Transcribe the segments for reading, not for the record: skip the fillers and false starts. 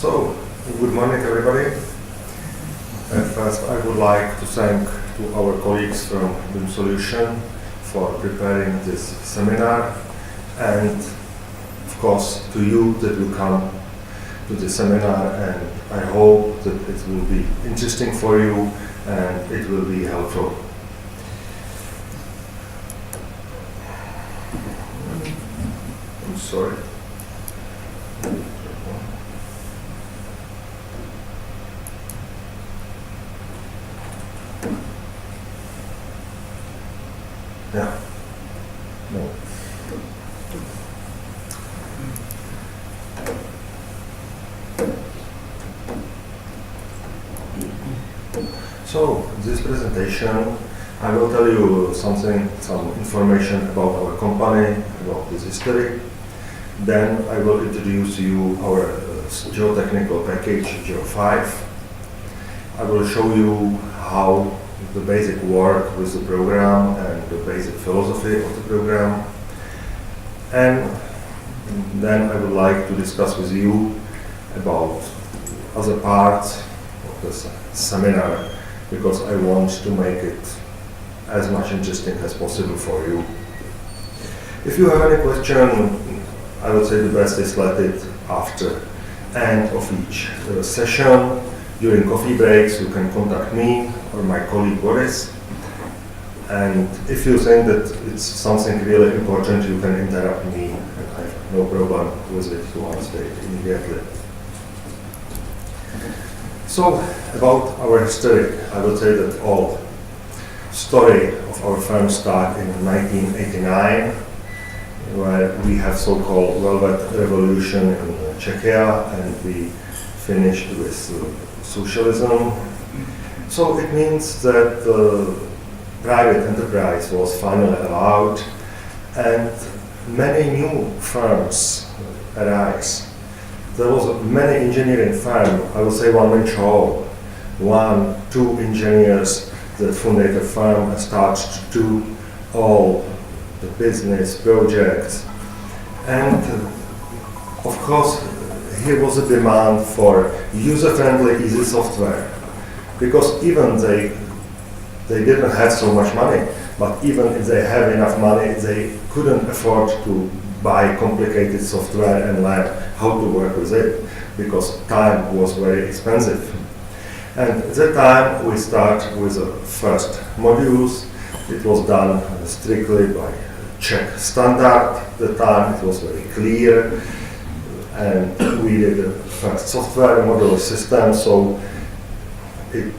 So, good morning everybody. First I would like to thank to our colleagues from BIM Solution for preparing this seminar, and of course to you that will come to the seminar, and I hope that it will be interesting for you and it will be helpful. I'm sorry. Yeah. No. So, this presentation, I will tell you some information about our company, about this history. Then I will introduce you our geotechnical package, GEO5. I will show you how the basic work with the program and the basic philosophy of the program. And then I would like to discuss with you about other parts of the seminar, because I want to make it as much interesting as possible for you. If you have any question, I would say the best is let it after end of each session. During coffee breaks, you can contact me or my colleague Boris. And if you think that it's something really important, you can interrupt me, and I have no problem with it to answer it immediately. So, about our history, I would say that all story of our firm started in 1989, where we have so-called Velvet Revolution in Czechia, and we finished with socialism. So it means that private enterprise was finally allowed, and many new firms arise. There was many engineering firms, I would say one-man show, 1-2 engineers that funded a firm and started to do all the business projects. And of course, here was a demand for user-friendly, easy software, because even they didn't have so much money, but even if they have enough money, they couldn't afford to buy complicated software and learn how to work with it, because time was very expensive. And at that time we start with the first modules. It was done strictly by Czech standard. At the time it was very clear, and we did the first software model system, so it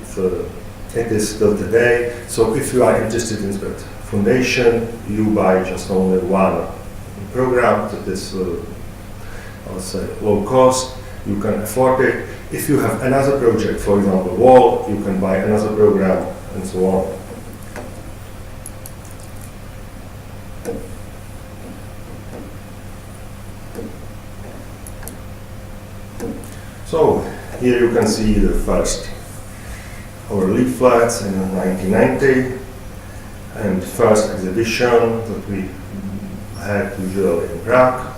is still today. So if you are interested in that foundation, you buy just only one program that is, I would say, low cost. You can afford it. If you have another project, for example, wall, you can buy another program, and so on. So here you can see the first our leaflets in 1990, and first exhibition that we had usually in Prague.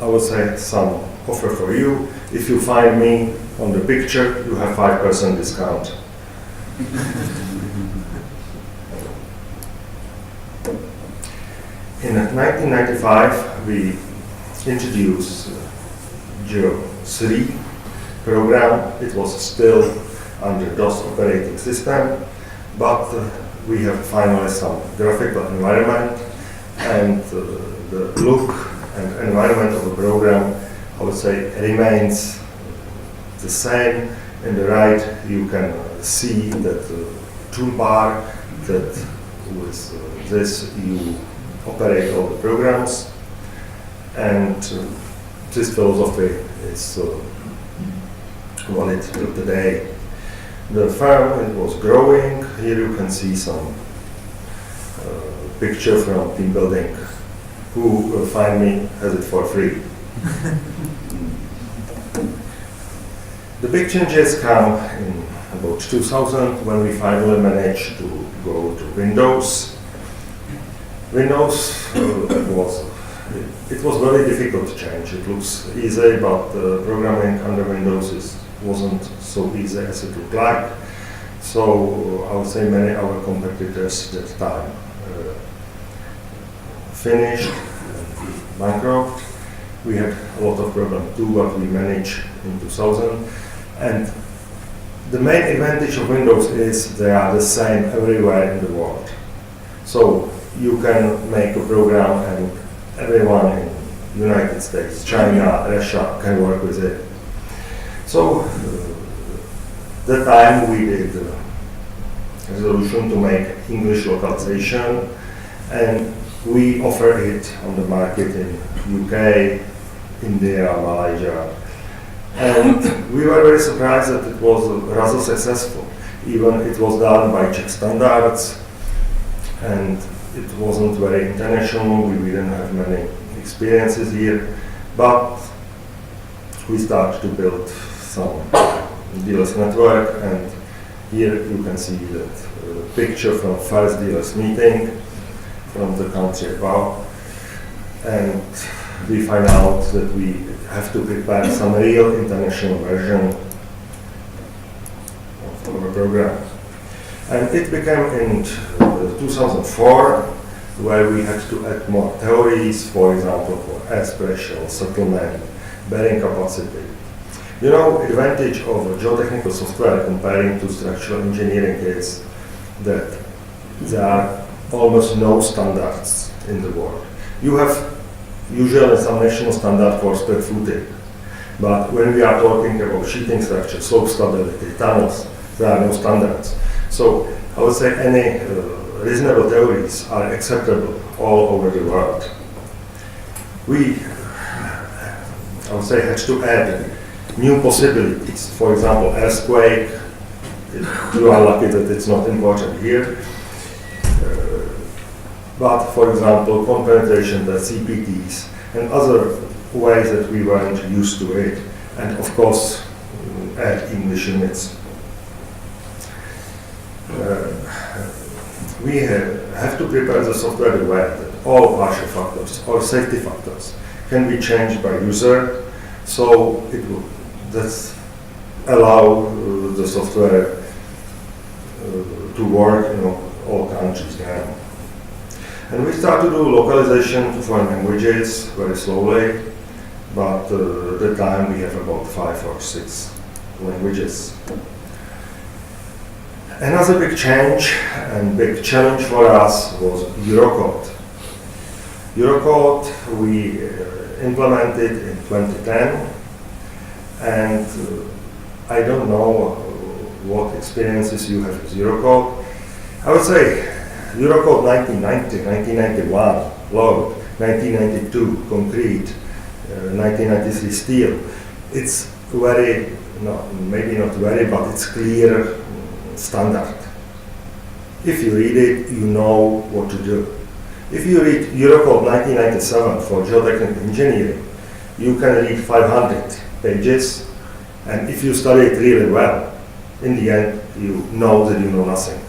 I would say some offer for you. If you find me on the picture, you have 5% discount. In 1995, we introduced GEO3 program. It was still under DOS operating system, but we have finally some graphical environment, and the look and environment of the program, I would say, remains the same. In the right, you can see that toolbar, that with this you operate all the programs, and this philosophy is valid till today. The firm, it was growing. Here you can see some picture from team building. Who will find me has it for free. The big changes come in about 2000, when we finally managed to go to Windows. Windows was it was very difficult to change. It looks easy, but programming under Windows wasn't so easy as it looked like. So I would say many of our competitors at that time finished and bankrupt. We had a lot of problems too, but we managed in 2000. And the main advantage of Windows is they are the same everywhere in the world. So you can make a program and everyone in the United States, China, Russia can work with it. So that time we did a resolution to make English localization, and we offer it on the market in UK, India, Malaysia. And we were very surprised that it was rather successful. Even it was done by Czech standards, and it wasn't very international. We didn't have many experiences here, but we started to build some dealers network, and here you can see that picture from first dealers meeting from the country above, and we find out that we have to prepare some real international version of our program. And it became in 2004, where we had to add more theories, for example, for air pressure, settlement, bearing capacity. You know, advantage of geotechnical software comparing to structural engineering is that there are almost no standards in the world. You have usually some national standard for spread footing, but when we are talking about sheeting structure, slope stability, tunnels, there are no standards. So I would say any reasonable theories are acceptable all over the world. We, I would say, had to add new possibilities. For example, earthquake. You are lucky that it's not important here. But for example, compenetration, the CPTs, and other ways that we weren't used to it, and of course, add English limits. We have to prepare the software aware that all partial factors or safety factors can be changed by user, so it will allow the software to work in all countries now. And we start to do localization to foreign languages very slowly, but at the time we have about 5 or 6 languages. Another big change and big challenge for us was Eurocode. Eurocode we implemented in 2010, and I don't know what experiences you have with Eurocode. I would say Eurocode 1990, 1991, load, 1992, concrete, 1993, steel. It's very, maybe not very, but it's clear standard. If you read it, you know what to do. If you read Eurocode 1997 for geotechnical engineering, you can read 500 pages, and if you study it really well, in the end, you know that you know nothing.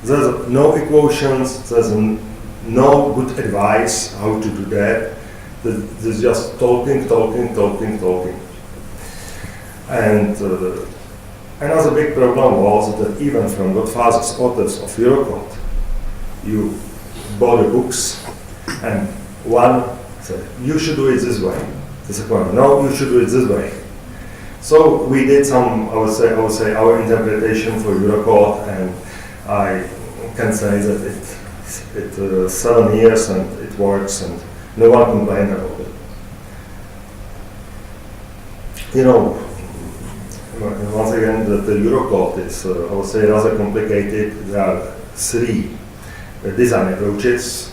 There's no equations, there's no good advice how to do that. There's just talking. And another big problem was that even from godfathers, authors of Eurocode, you bought the books, and one said, you should do it this way. The second one, no, you should do it this way. So we did some, I would say our interpretation for Eurocode, and I can say that it 7 years and it works, and no one complained about it. You know, once again, the Eurocode is, I would say, rather complicated. There are 3 design approaches.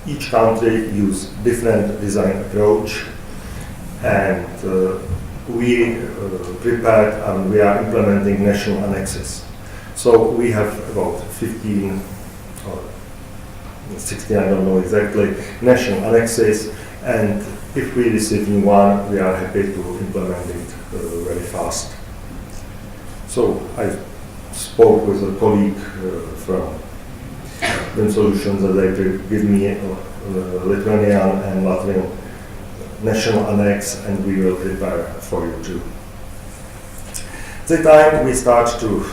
Each country uses different design approach, and we prepared and we are implementing national annexes. So we have about 15 or 16, I don't know exactly, national annexes, and if we receive new one, we are happy to implement it very fast. So I spoke with a colleague from BIM solutions that they give me Lithuanian and Latvian national annex, and we will prepare for you too. At the time we start to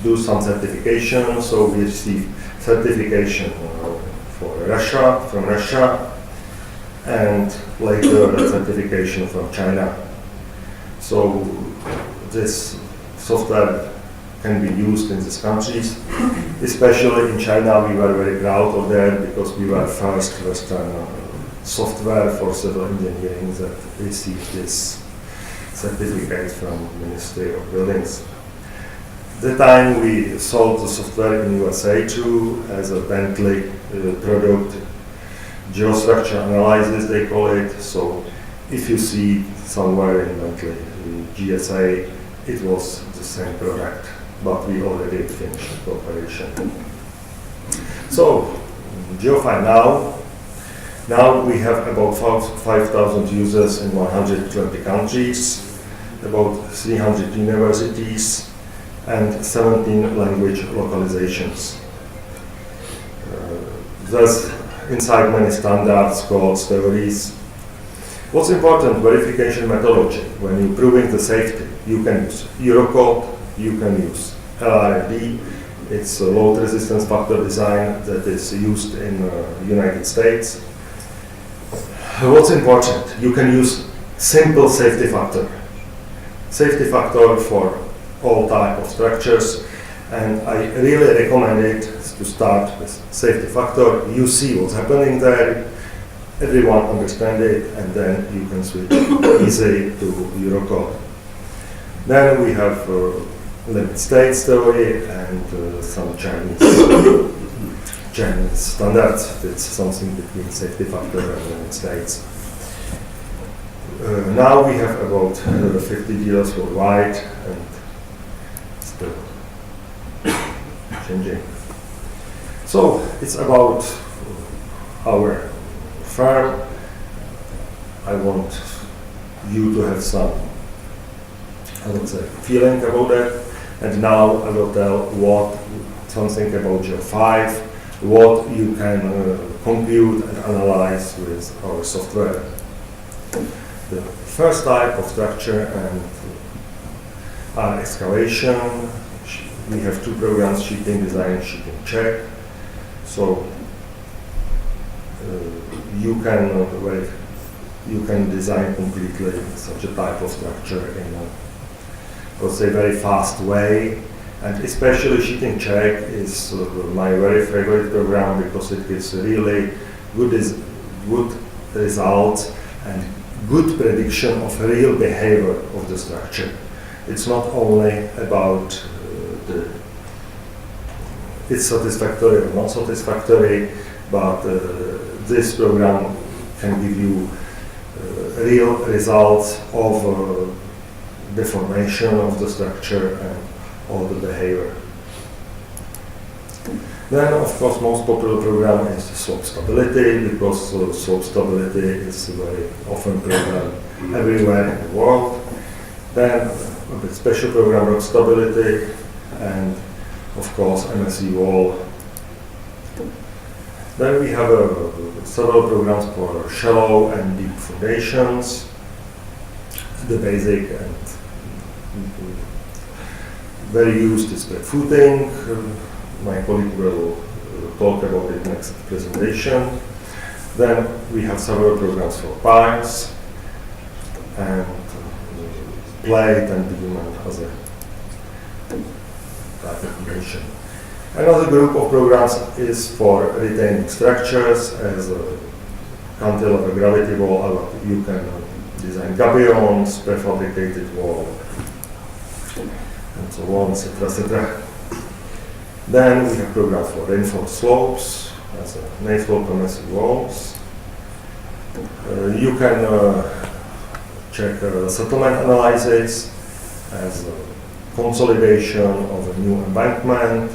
do some certification, so we receive certification from Russia, and later a certification from China. So this software can be used in these countries. Especially in China, we were very proud of that because we were first Western software for civil engineering that received this certificate from Ministry of Buildings. At the time we sold the software in USA too as a Bentley product, geostructure analysis they call it. So if you see somewhere in Bentley GSA, it was the same product, but we already finished the cooperation. So GEO5 now we have about 5,000 users in 120 countries, about 300 universities, and 17 language localizations. There's inside many standards, codes, theories. What's important, verification methodology. When you're proving the safety, you can use Eurocode, you can use LRFD. It's a load resistance factor design that is used in United States. What's important, you can use simple safety factor. Safety factor for all type of structures, and I really recommend it to start with safety factor. You see what's happening there, everyone understands it, and then you can switch easily to Eurocode. Then we have limit states theory and some Chinese standards. It's something between safety factor and limit states. Now we have about 50 dealers worldwide, and still changing. So it's about our firm. I want you to have some, I would say, feeling about that. And now I will tell something about GEO5, what you can compute and analyze with our software. The first type of structure and excavation. We have two programs, sheeting design, sheeting check. So you can design completely such a type of structure in a, let's say, very fast way. And especially sheeting check is my very favorite program because it gives really good results and good prediction of real behavior of the structure. It's not only about it's satisfactory or not satisfactory, but this program can give you real results of deformation of the structure and all the behavior. Then, of course, most popular program is slope stability, because slope stability is a very often program everywhere in the world. Then a special program, rock stability, and of course MSE wall. Then we have several programs for shallow and deep foundations. The basic and very used is spread footing. My colleague will talk about it next presentation. Then we have several programs for piles and plate and beam and other type of foundation. Another group of programs is for retaining structures, as a cantilever gravity wall. You can design gabions, prefabricated wall, and so on, etc., etc. Then we have programs for reinforced slopes, as nail slope and massive walls. You can check settlement analysis as a consolidation of a new embankment,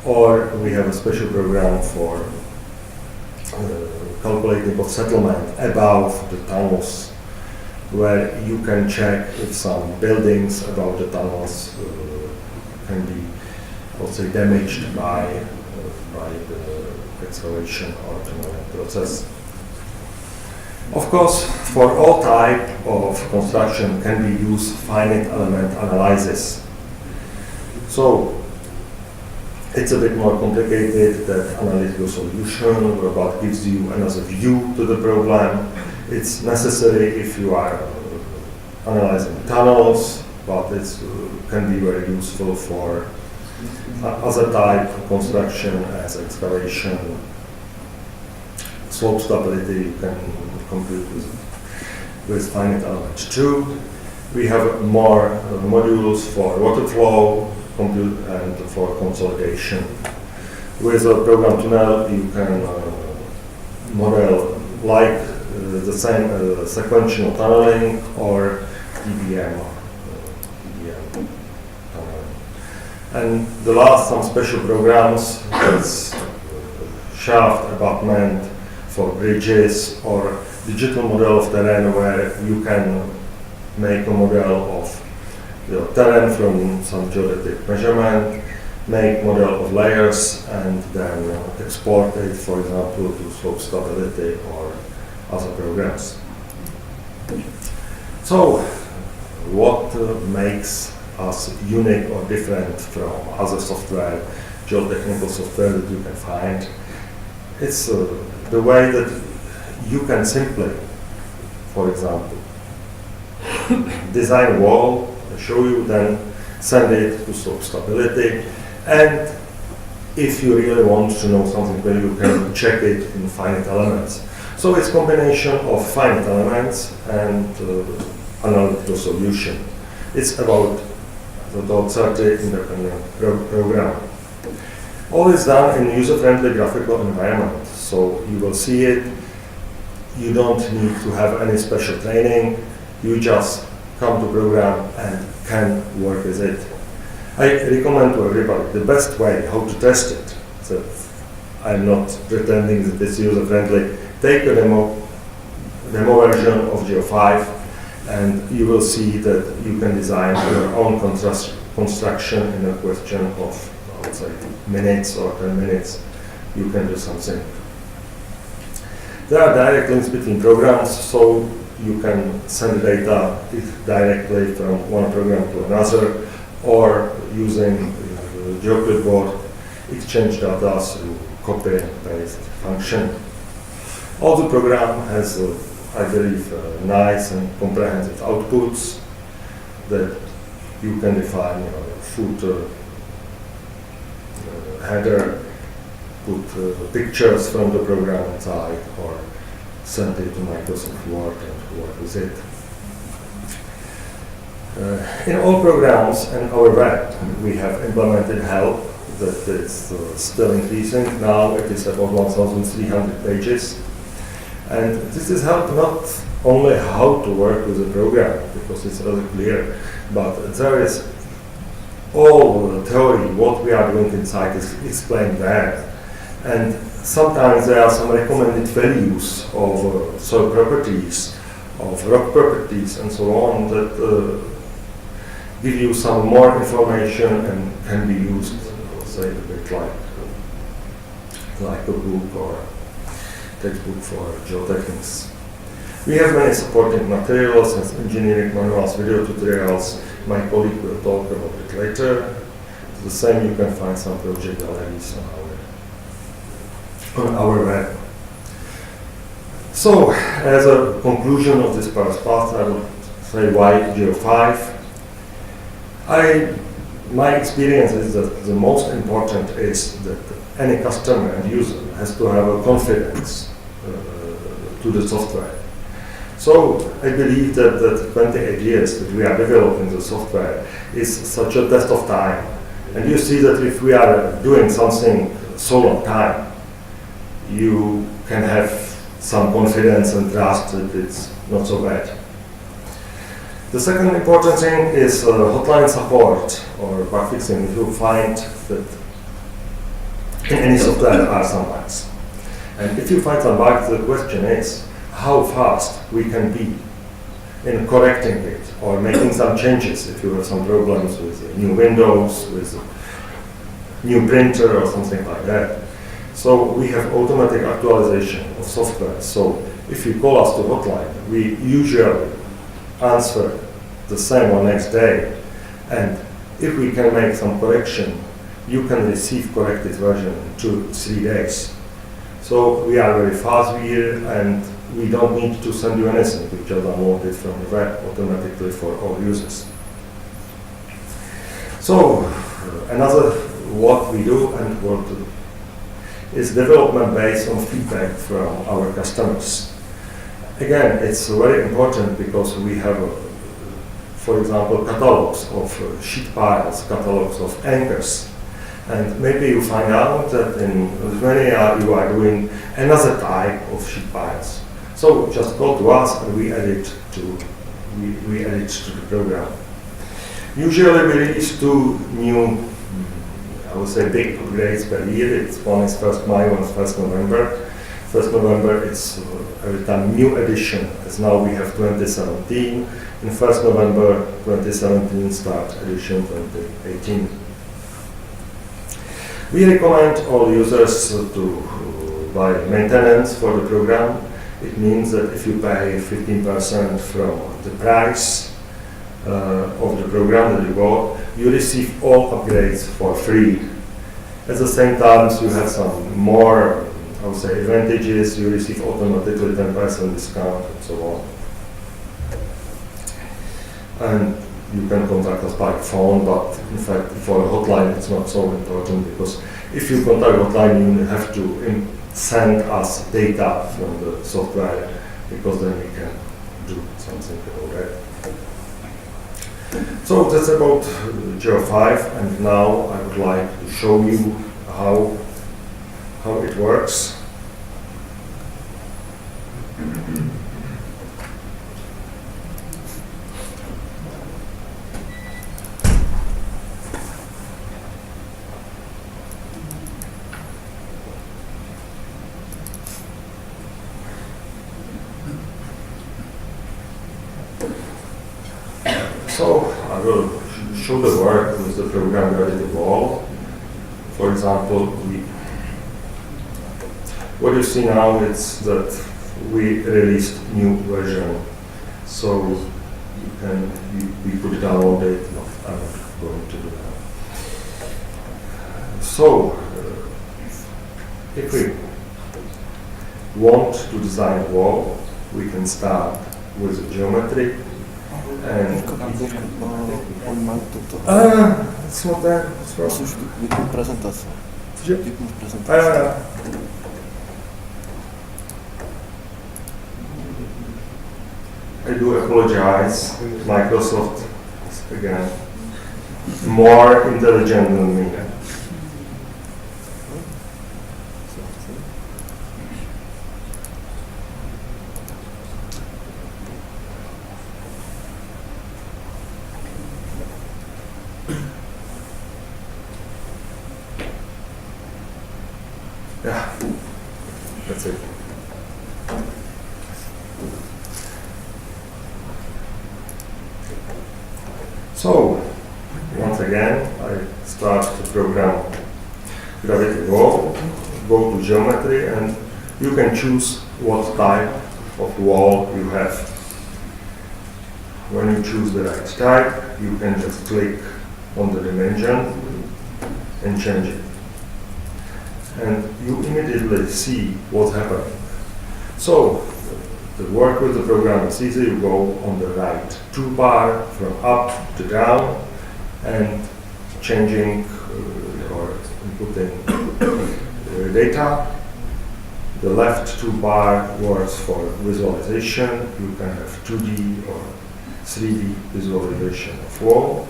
or we have a special program for calculating of settlement above the tunnels, where you can check if some buildings above the tunnels can be, let's say, damaged by by the excavation or tunneling process. Of course, for all type of construction can be used finite element analysis. So it's a bit more complicated than analytical solution, but gives you another view to the problem. It's necessary if you are analyzing tunnels, but it can be very useful for other type of construction as excavation, slope stability. You can compute with finite element too. We have more modules for water flow, compute, and for consolidation. With a program tunnel, you can model like the same sequential tunneling or DBM tunneling. And the last, some special programs, as shaft abutment for bridges or digital model of terrain, where you can make a model of the terrain from some geodetic measurement, make model of layers, and then export it, for example, to slope stability or other programs. So, what makes us unique or different from other software, geotechnical software that you can find? It's the way that you can simply, for example, design a wall, show you, then send it to slope stability, and if you really want to know something, then you can check it in finite elements. So it's a combination of finite elements and analytical solution. It's about 30 independent program. All is done in user-friendly graphical environment, so you will see it. You don't need to have any special training. You just come to program and can work with it. I recommend to everybody the best way how to test it. So I'm not pretending that it's user-friendly. Take a demo version of GEO5, and you will see that you can design your own construction in a question of, I would say, minutes or 10 minutes. You can do something. There are direct links between programs, so you can send data directly from one program to another, or using the GeoClipboard, exchange data through copy and paste function. All the program has, I believe, nice and comprehensive outputs that you can define footer, header, put pictures from the program inside, or send it to Microsoft Word and work with it. In all programs and our web, we have implemented help that is still increasing. Now it is about 1,300 pages. And this is help not only how to work with the program, because it's rather clear, but there is all the theory, what we are doing inside is explained there. And sometimes there are some recommended values of soil properties, of rock properties, and so on, that give you some more information and can be used, say, a bit like a book or textbook for geotechnics. We have many supporting materials and engineering manuals, video tutorials. My colleague will talk about it later. The same, you can find some project galleries on our web. So, as a conclusion of this first part, I would say why GEO5. My experience is that the most important is that any customer and user has to have a confidence to the software. So I believe that 28 years that we are developing the software is such a test of time. And you see that if we are doing something so long time, you can have some confidence and trust that it's not so bad. The second important thing is hotline support or bug fixing. If you find that in any software there are some bugs, and if you find some bugs, the question is how fast we can be in correcting it or making some changes. If you have some problems with new windows, with new printer or something like that, So we have automatic actualization of software. So if you call us to hotline, we usually answer the same or next day. And if we can make some correction, you can receive corrected version in 2-3 days. So we are very fast here, and we don't need to send you anything. We just download it from the web automatically for all users. So another what we do and what is development based on feedback from our customers. Again, it's very important because we have, for example, catalogs of sheet piles, catalogs of anchors. And maybe you find out that in Lithuania you are doing another type of sheet piles. So just call to us and we add it to the program. Usually we release 2 new, I would say, big upgrades per year. One is 1st May, one is 1st November. 1st November it's every time new edition, as now we have 2017. In 1st November 2017 start edition 2018. We recommend all users to buy maintenance for the program. It means that if you pay 15% from the price of the program that you bought, you receive all upgrades for free. At the same time, you have some more, I would say, advantages. You receive automatically 10% discount and so on. And you can contact us by phone, but in fact for a hotline it's not so important, because if you contact hotline you have to send us data from the software, because then we can do something about that. So that's about GEO5, and now I would like to show you how it works. So I will show the work with the program ready to go. For example, what you see now is that we released new version. So we could download it. No, I'm not going to do that. So if we want to design a wall, we can start with the geometry. And it's not there. It's wrong. I do apologize. Microsoft is again more intelligent than me. Yeah, that's it. So, once again, I start the program Gravity Wall, go to geometry, and you can choose what type of wall you have. When you choose the right type, you can just click on the dimension and change it. And you immediately see what's happening. So, the work with the program is easy. You go on the right toolbar from up to down and changing or inputting data. The left toolbar works for visualization. You can have 2D or 3D visualization of wall.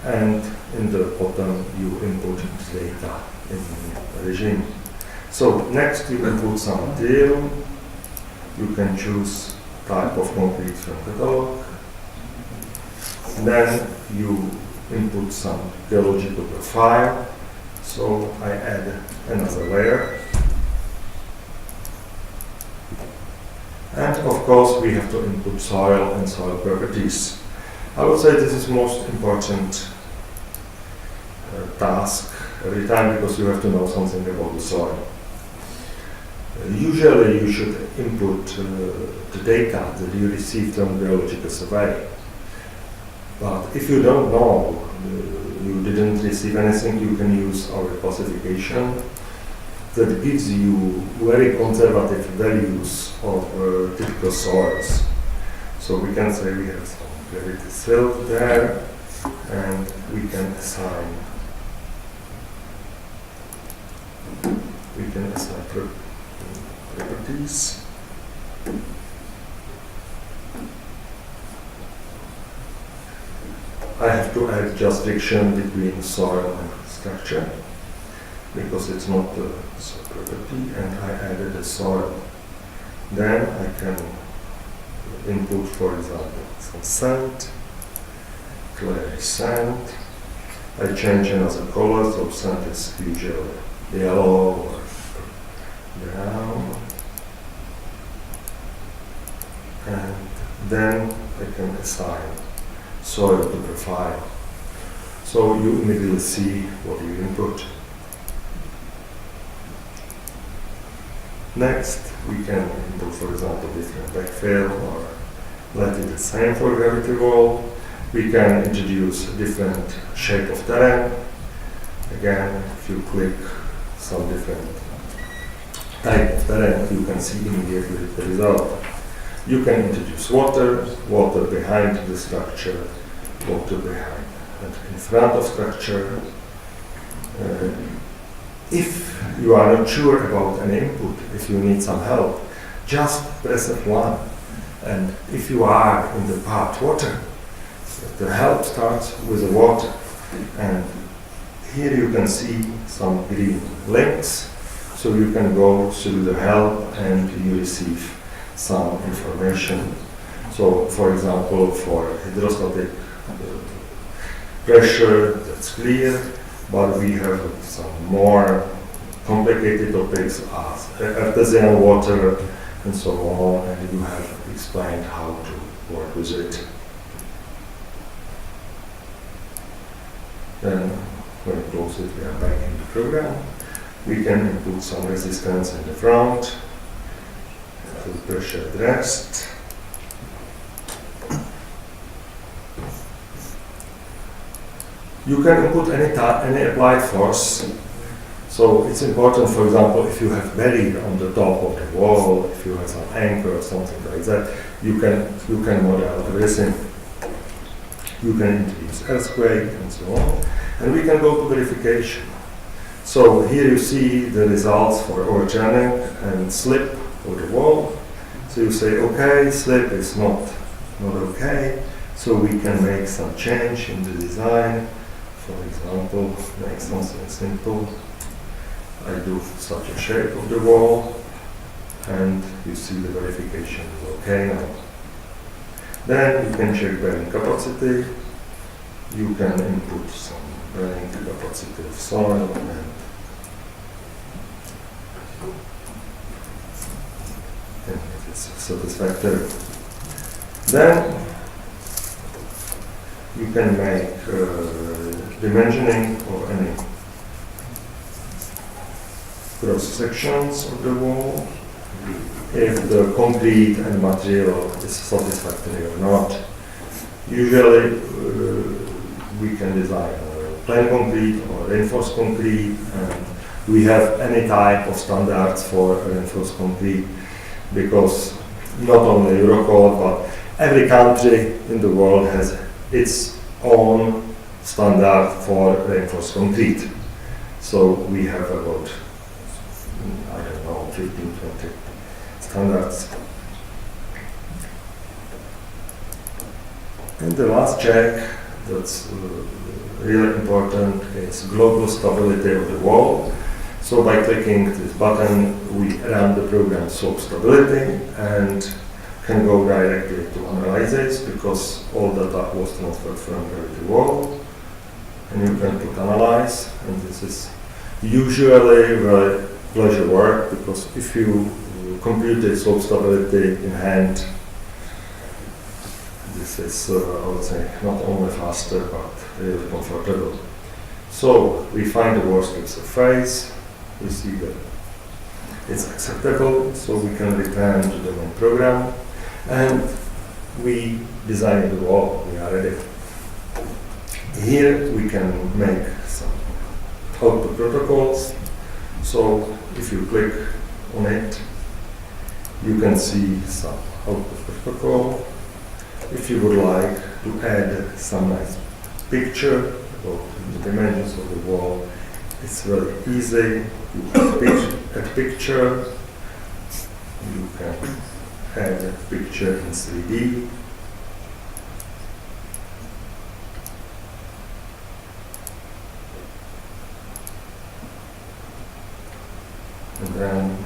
And in the bottom, you input data in the regime. So next you can put some material. You can choose type of concrete from catalog. Then you input some geological profile. So I add another layer. And of course we have to input soil and soil properties. I would say this is most important task every time because you have to know something about the soil. Usually you should input the data that you received from the geological survey. But if you don't know, you didn't receive anything, you can use our classification that gives you very conservative values of typical soils. So we can say we have some gravity silt there, and we can assign properties. I have to add just friction between soil and structure because it's not a property, and I added a soil. Then I can input, for example, some sand, clay sand. I change another color, so sand is usually yellow or brown. And then I can assign soil to profile. So you immediately see what you input. Next, we can input, for example, different backfill or let it the same for gravity wall. We can introduce a different shape of terrain. Again, if you click some different type of terrain, you can see immediately the result. You can introduce water behind the structure, water behind and in front of structure. If you are not sure about an input, if you need some help, just press F1. And if you are in the part water, the help starts with the water. And here you can see some green links, so you can go through the help and you receive some information. So, for example, for hydrostatic pressure, that's clear, but we have some more complicated topics as artesian water and so on, and you have explained how to work with it. Then, when we close it, we are back in the program. We can input some resistance in the front, to the pressure at rest. You can input any applied force. So it's important, for example, if you have barrier on the top of the wall, if you have some anchor or something like that, you can model everything. You can introduce earthquake and so on. And we can go to verification. So here you see the results for overturning and slip of the wall. So you say, okay, slip is not okay. So we can make some change in the design. For example, make something simple. I do such a shape of the wall, and you see the verification is okay now. Then you can check bearing capacity. You can input some bearing capacity of soil, and it's satisfactory. Then you can make dimensioning of any cross sections of the wall, if the concrete and material is satisfactory or not. Usually we can design plain concrete or reinforced concrete, and we have any type of standards for reinforced concrete, because not only Eurocode, but every country in the world has its own standard for reinforced concrete. So we have about, I don't know, 15, 20 standards. And the last check that's really important is global stability of the wall. So by clicking this button, we run the program slope stability and can go directly to analysis, because all data was transferred from gravity wall. And you can put analyze, and this is usually very pleasure work, because if you computed slope stability in hand, this is, I would say, not only faster, but really comfortable. So we find the worst case of phrase, we see that it's acceptable, so we can return to the main program, and we design the wall, we are ready. Here we can make some output protocols, so if you click on it, you can see some output protocol. If you would like to add some nice picture about the dimensions of the wall, it's very easy. You add a picture, you can add a picture in 3D. And then,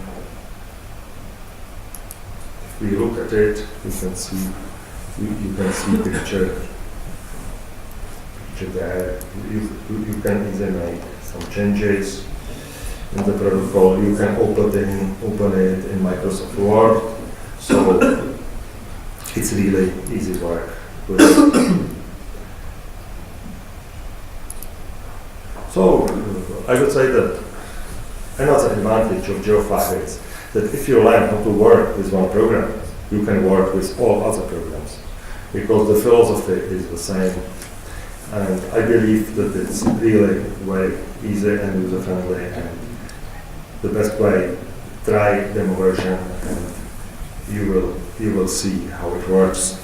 if we look at it, you can see picture there. You can easily make some changes in the protocol. You can open it in Microsoft Word. So it's really easy work with it. So I would say that another advantage of GEO5 is that if you learn how to work with one program, you can work with all other programs, because the philosophy is the same. And I believe that it's really very easy and user-friendly, and the best way, try demo version and you will see how it works.